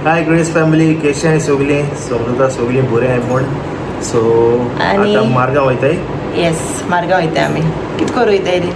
हाय grace family केशे आणि सोगली सोगलता सोगली बरे आहे पण सो आणि- आता मार्गांव वयताय येस मार्गांव वयताय आमी कित करूं वयताय रे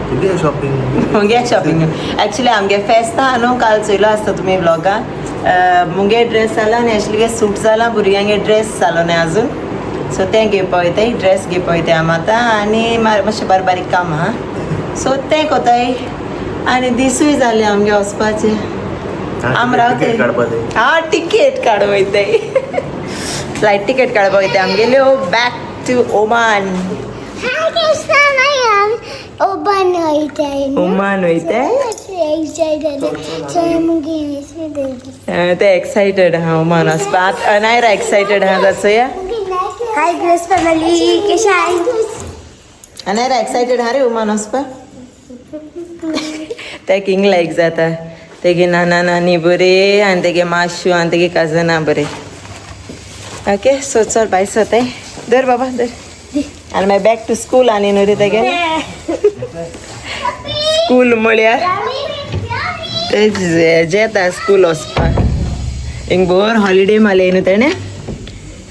किती शॉपिंग मुगे शॉपिंग एक्चुअली आमगे फेस्त आहा न्हू काल चोयलो आसता तुमी ब्लॉगान मुगे ड्रेस जाला आनी एक्चुअली सूट जाला भुरग्यांगे ड्रेस जालो न्ही आजून सो तें घेवपा वयताय ड्रेस घेवपा वयताय आमी आतां आनी मातशें बारीक बारीक काम आहा सो तें कोताय आनी दिसूय जालें आमगे वचपाचें आम रावताय हा टिकेट काडूं वयताय फ्लायट टिकेट काडपा वयताय आमगेल्यो बॅक टू ओमान ओमान वयताय ते एक्सायटेड आहा ओमान वचपा अनायरा एक्सायटेड आहा जाचोया हाय ग्रेस फॅमिली कशें आहाय अनायरा एक्सायटेड आहा रे ओमान वचपा तेका हिंग लायक जाता तेगे नाना नानी बरे आनी तेगे माशू आनी तेगे कजनां बरे ओके सो चल भायर सरताय धर बाबा धर आनी मागीर बॅक टू स्कूल आनी न्हू रे तेगे स्कूल म्हळ्यार ते जेता स्कूल वचपाक हिंग बोर हॉलिडे मारले न्हू तेणें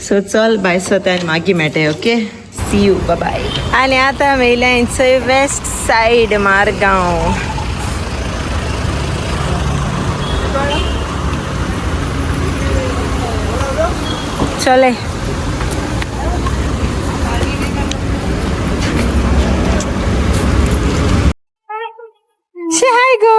सो चल भायर सरता आनी मागीर मेळटाय ओके सी यू बाय आनी आतां मेयल्या चंय वेस्ट सायड मारगांव चले हाय गो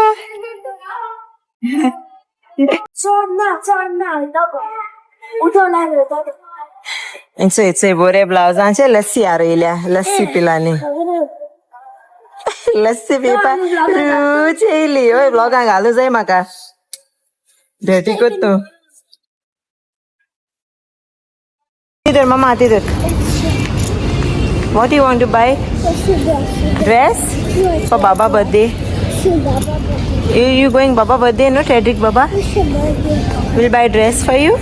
चोय बरे ब्लाउजांचे लस्सी आरयल्या लस्सी पिलांनी लस्सी पिवपा रूच येयली ओय ब्लॉगां घालू जाय म्हाका भेटी कोत्तो Tidur, Mama, tidur. What do you want to buy? Dress? For Baba birthday. You going Baba birthday, no? Tedrick Baba? We'll buy dress for you?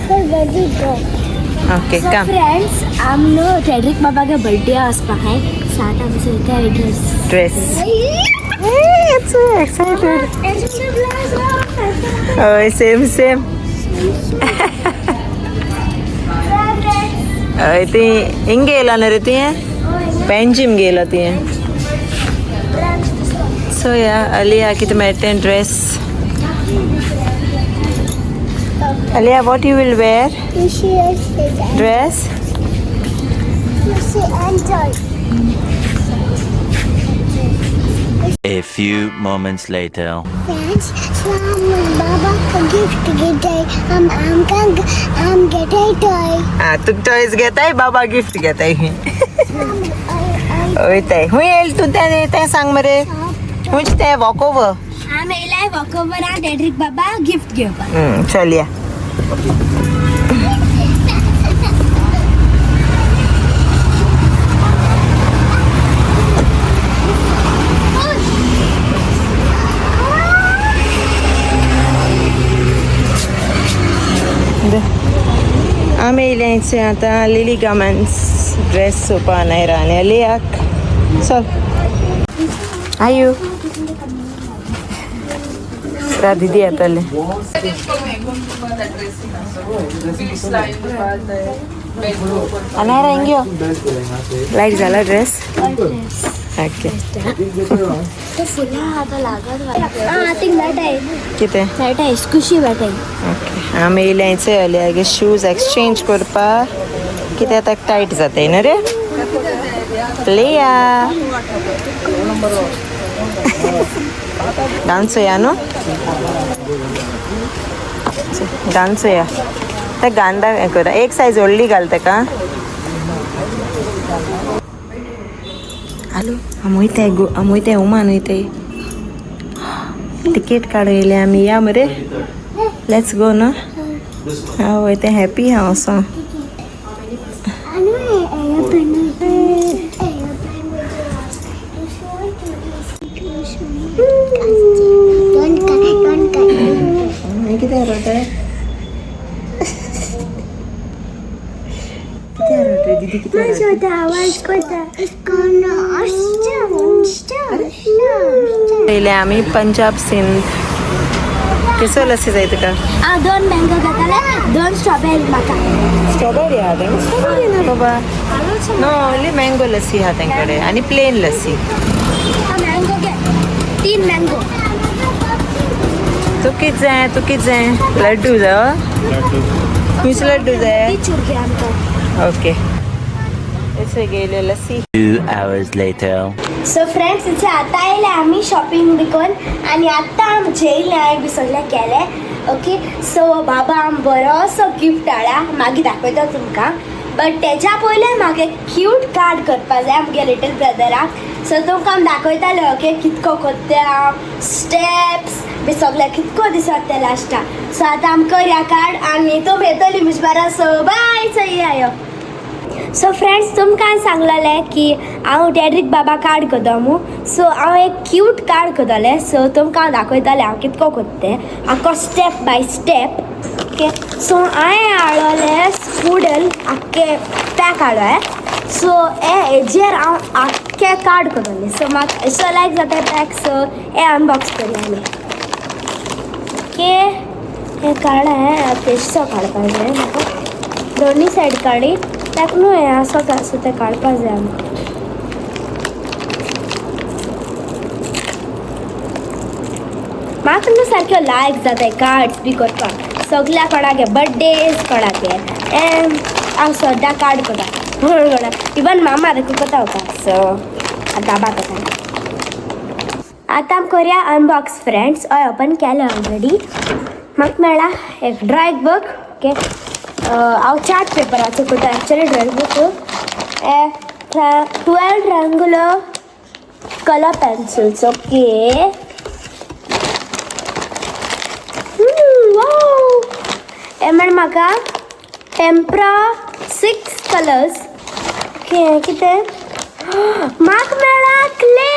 Okay, so come. friends, I'm no Tedrick Baba का birthday आसपा है साथ हम से dress. Dress. Hey, it's so excited. Oh, same. ती हिंग गेला ना रे तुवें पेंजीम गेला तुवें सो या अलिया कितें मेळटें ड्रेस अलिया what you will wear dress A few moments later. Friends, Baba का gift घेताय I'm getting toy. Tu toys घेताय बाबा गिफ्ट घेताय वयताय हूंय येयल तू तें सांग मरे हूंच तें walkover I'm Eli walkover and Tedrick Baba gift घेवपाक. चल या आमी येयलें आतां लिली गार्मेंट्स ड्रेस सोपा नाही राहणे लियाक चल आयु रा दीदी येतले अनायरा हिंग यो लायक जाला ड्रेस ओके तो फुला आता लागत हां ती लाईट आहे कितें लाईट आहे स्कुशी लाईट आहे ओके आमी येयलें अलियागे शूज एक्सचेंज करपाक कित्याक ताका टायट जाताय न्हू रे लिया घालून चोया न्हू घालून चोया ते गांदा हें करा एक सायज व्हडली घाल ताका हॅलो आमी वयताय ओमान वयताय टिकेट काडूं येयले आमी या मरे लेट्स गो न्हू हांव वयताय हॅपी हांव असो कितें रडताय दीदी कितें आवाज करता पयले आमी पंजाब सिंध केसो लस्सी जाय तुका हांव 2 मँगो घेतले 2 स्ट्रॉबेरी म्हाका स्ट्रॉबेरी आहा तेंगे स्ट्रॉबेरी ना बाबा नो ओनली मँगो लस्सी आहा तेंकडे आनी प्लेन लस्सी मँगो घे 3 मँगो तू कित जाय लड्डू जाय खुश लड्डू जाय चूर घे आमकां ओके असे गेले lassi 2 hours later. So friends इथे आता आयले आम्ही शॉपिंग बिकून आणि आता आम जेयले हांवें बी सगळें केलें ओके सो बाबा आम बरोसो गिफ्ट हाडा मागीर दाखयता तुमकां बट तेच्या पयलें म्हाका एक क्यूट कार्ड करपा जाय आमगे लिटल ब्रदराक सो तुमकां हांव दाखयतालें ओके कितको कोत्ते हांव स्टेप्स बी सगळें कितको दिसत ते लास्टा सो आतां आम करया कार्ड आनी तुमी येतली म्हजे बारा सो बाय सई आयो सो फ्रेंड्स तुमकां सांगलेलें की हांव डॅड्रीक बाबा कार्ड करता सो हांव एक क्यूट कार्ड करतलें सो तुमकां हांव दाखयतालें हांव कितको करतें आख्खो step by step okay so हांवें हाडलें स्पुडल आख्खें पॅक हाडलें सो हेजेर हांव आख्खें कार्ड करतलें सो म्हाका एसो लायक जाता पॅक सो हें अनबॉक्स करया आमी ओके हें कार्ड हांवें पेस्टो काडपाक जाय म्हाका दोनी सायड काडी ताका न्हू हें आसो तें काडपाक जाय आमकां म्हाका न्हू सारक्यो लायक जाताय कार्ड्स बी करपाक सगल्या कोणागे बर्थडेज कोणागे हांव सद्दां कार्ड करता कोणा इवन मामा देखून कोता होता सो आतां बाबा कोता आतां आम करया अनबॉक्स फ्रेंड्स हय ओपन केलें ऑलरेडी म्हाका मेळ्ळा एक ड्रॉइंग बुक ओके हांव चार्ट पेपराचो करता actually drawing book 12 triangular colour pencils okay म्हण म्हाका टेम्परा 6 कलर्स ओके कितें म्हाका मेळ्ळा क्ले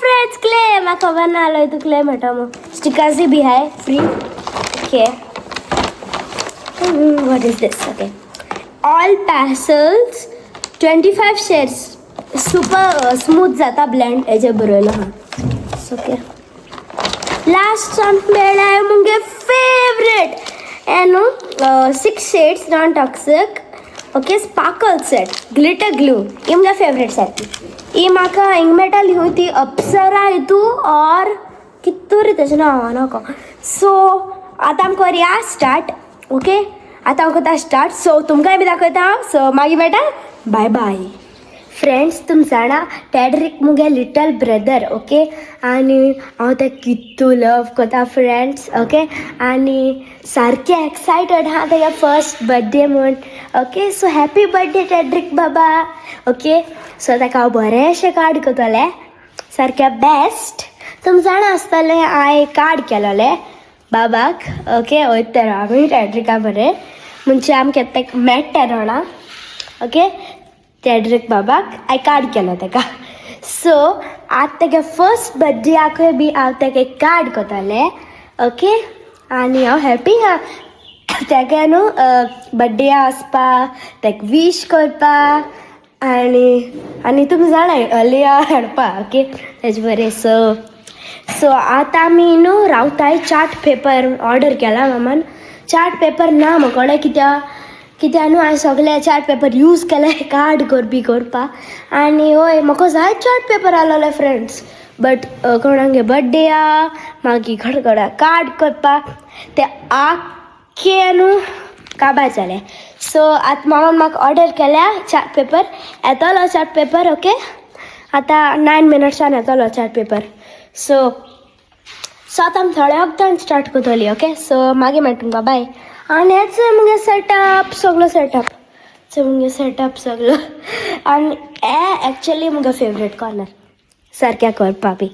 फ्रेंड्स क्ले म्हाका खबर ना आलो तूं क्ले मेळटा मग स्टिकर्सय बी हाय free okay what is this okay all pastels 25 shades super smooth जाता blend हेजे बरयलो हा ओके लास्ट मेळ्ळा मुगे फेवरेट न्हू 6 shades non toxic okay sparkle set glitter glue ही मुगे फेवरेट सेट ही म्हाका हिंग मेळटाली हूं ती अप्सरा हितू और कितूर तेजें नांव नाका सो आतां आमकां करया स्टार्ट ओके आतां हांव करता स्टार्ट सो तुमकांय बी दाखयता सो मागीर मेळटा बाय बाय फ्रेंड्स तुम जाणा टॅड्रीक मुगे लिटल ब्रदर ओके आनी हांव तें कितू लव करता फ्रेंड्स ओके आनी सारकें एक्सायटेड हा तेगे फर्स्ट बर्थडे म्हूण ओके सो हॅपी बर्थडे टॅड्रीक बाबा ओके सो ताका हांव बरेंशें कार्ड करतलें सारकें बेस्ट तुम जाणा आसतलें हांवें कार्ड केलोलें बाबाक ओके वयता आमी टॅड्रिका बरें म्हणजे आमकां तेका मेळटा जाणा ओके टॅड्रीक बाबाक हांवें कार्ड केलो तेका सो आतां तेगे फर्स्ट बर्थडेयाकूय बी हांव तेका एक कार्ड करतलें ओके आनी हांव हॅपी हा तेगे न्हू बर्थडेया वचपा तेका वीश करपाक आनी तुमी जाणा लिया हाडपा ओके तेजे बरें सो आतां आमी न्हू रावताय चार्ट पेपर ऑर्डर केला मामान चार्ट पेपर ना म्हाकोडे कित्याक न्हू हांवें सगळे चार्ट पेपर यूज केले कार्ड करपा आनी हय म्हाका जाय चार्ट पेपर आसलोले फ्रेंड्स बट कोणागे बर्थडे आ मागीर घडघडा कार्ड करपाक ते आख्खे न्हू काबार जालें सो आतां मामान म्हाका ऑर्डर केल्या चार्ट पेपर येतलो चार्ट पेपर ओके आतां 9 मिनट्सान येतलो चार्ट पेपर सो आतां आमी थोड्या वक्तान स्टार्ट करतली ओके सो मागीर मेळटा तुमकां बाय आनी हेच मुगे सेटअप सगळो आनी हे एक्चुअली मुगे फेवरेट कॉर्नर सारकें करपा बी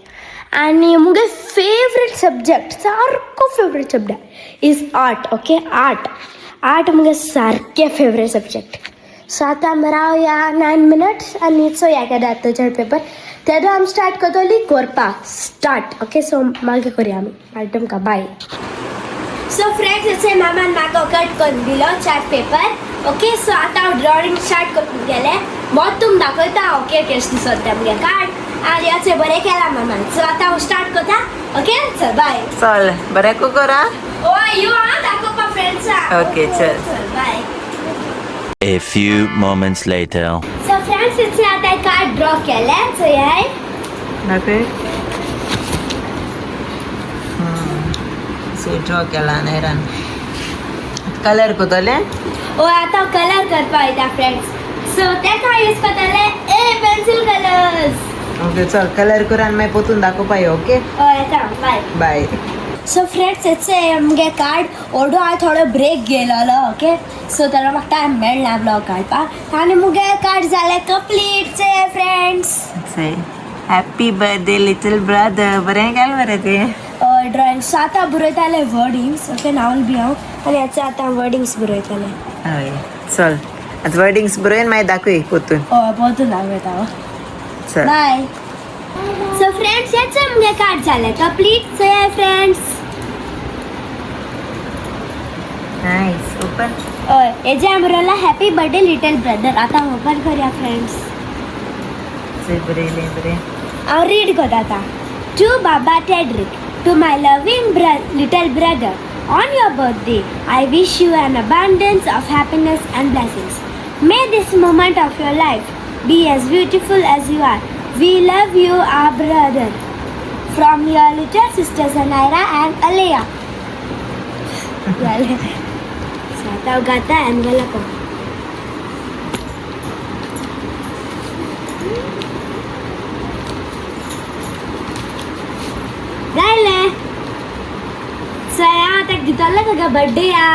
आनी मुगे फेवरेट सब्जेक्ट सारको favourite subject is art okay art मुगे सारकें फेवरेट सब्जेक्ट सो आतां आमी रावया 9 मिनट्स आनी चोया केन्ना येता चार्ट पेपर तेदो आमी स्टार्ट करतली करपाक स्टार्ट ओके सो मागीर करया आमी मेळटा तुमकां बाय सो फ्रेंड्स इथे मामान म्हाका कट करून दिलो चार्ट पेपर ओके सो आतां हांव ड्रॉइंग स्टार्ट करून गेलें मग तुम दाखवता ओके केश दिसत तेमगे कार्ड आणि याचे बरे केला मामा सो आता स्टार्ट करता ओके चल बाय चल बरें को करा ओ यू आ दाखवपा फ्रेंड्स ओके चल bye A few moments later. So friends इथे आता कार्ड ड्रॉ केले सो याय दाखय सो ड्रॉ केला नेरान कलर कोतले ओ आता कलर करपा येता फ्रेंड्स सो तेका यूज करतले ए पेन्सिल कलर्स ओके चल कलर करून मागीर पोतून दाखोवपा यो ओके ओ येता बाय बाय सो फ्रेंड्स इट्से मुगे कार्ड ओडो हांव थोडो ब्रेक गेलोलो ओके सो ताका म्हाका टायम मेळना ब्लॉग काडपाक आनी मुगे कार्ड जाले कंप्लीट से friends happy birthday little brother बरें केलें मरे तें ड्रॉइंग सो आतां बरयताले वर्डिंग्स ओके नावल बी हांव आनी हेचे आतां वर्डिंग्स बरयताले हय चल आतां वर्डिंग्स बरोवन मागीर दाखय पोतून हय परतून दाखयता हांव चल बाय सो फ्रेंड्स हेचे मुगे कार्ड जाले कंप्लीट से फ्रेंड्स नाइस ओपन हय हेजे हांवें बरयला हॅपी बर्थडे लिटल ब्रदर आतां ओपन करया फ्रेंड्स चल बरयलें बरें हांव रीड करता आतां to Baba Tedrick to my loving little brother on your birthday I wish you an abundance of happiness and blessings. May this moment of your life be as beautiful as you are. We love you our brother. From your little sisters Anaira and Alea. Well, Sata gata and galako. Gaile. So, आता गीताला का birthday या